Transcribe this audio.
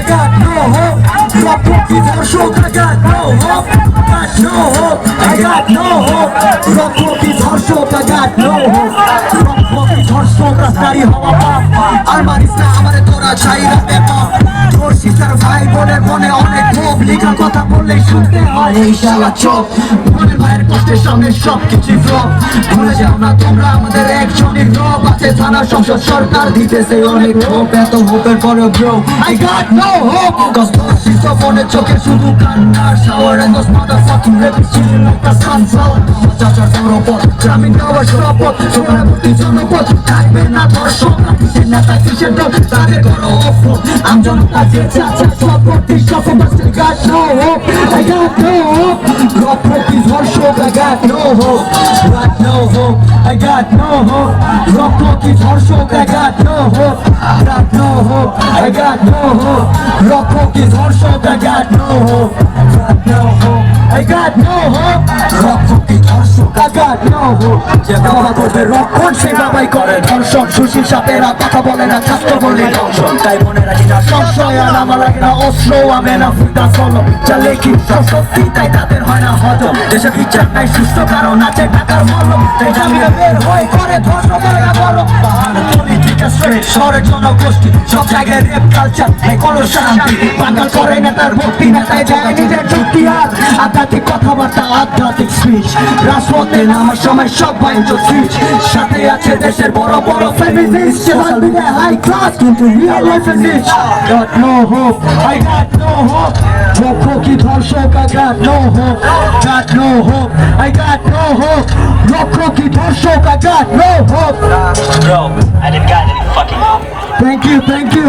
I got no hope. রক্তকে ধর্ষক, I got no hope. Got no hope. I got no hope. রক্তকে ধর্ষক, I got no hope. রক্তকে ধর্ষক রাস্তারি হওয়া পাপ। আর মারিস না আমারে তোরা ছাইরা দে পাপ। ধর্ষিত তার ভাই বোনের মনে অনেক ক্ষোভ, লিখার কথা বললে শুনতে হয় এই শালা চোখ। মনের ভাইয়ের কষ্টের সামনে সবকিছু ফ্লপ। ভুলে যাও না তোমরা আমাদের একজনের রব আছে, থানা সংসদ সরকার দিতেছে অনেক হোপ। এত হোপের পরে bro I got no hope, cause ধর্ষিত মনে চোখে শুধু কান্নার shower and those motherfucking rapists chilling like the sunflower। আমার চাচার বড় পথ, গ্রামীণ দেওয়ার শপথ, সোনার ভর্তি জনপথ, থাকবে না ধর্ষক। কিসের নেতা কিসের দল, তাদের করো অফ। আমজনতা যে চাচা সব ভর্তি সফল, but I got no hope, I got no hope। রক্তকে ধর্ষক, I got no hope, got no hope, I got no hope। রক্তকে ধর্ষক, I got no hope, got no hope, I got no hope। রক্তকে ধর্ষক, I got no hope, got no hope, I got no hope। রক্তকে ধর্ষক, I got no hope। যে বাবা করবে রক্ষণ সেই বাবাই করে ধর্ষণ। সুশীল সাপেরা কথা বলে না, ছাত্র বলে ধর্ষণ। তাই মনে রাখি না সংশয়, আর আমার লাগে না অস্ত্র, আমি না ফুটা কলম। চালে কি সত্যি তাই তাদের হয় না হজম। দেশে বিচার নাই সুস্থ কারণ আছে টাকার মলম। তাই জামিনে বের হয় করে ধর্ষকেরা বলো। পাহাড় পলিটিকা স্ট্রেট শহরের জনগোষ্ঠী সব জায়গায় রেপ কালচার, এই কোনো শান্তি। বাঙাল করে নেতার ভক্তি, নেতায় যায় নিজের যুক্তি। আর আধ্যাত্মিক কথাবার্তা, আধ্যাত্মিক স্পিচ। রাজপথে নামার সময় সব বাইঞ্চো সুইচ। সাথে আছে দেশের বড় বড় feminist, social media high class কিন্তু রিয়েল লাইফে নিচ। Got no hope, I got no hope। রক্ষকী ধর্ষক, I got no hope, got no hope, I got no hope। রক্ষকী ধর্ষক, I got no hope। Bro, I didn't got any fucking hope. Thank you, thank you।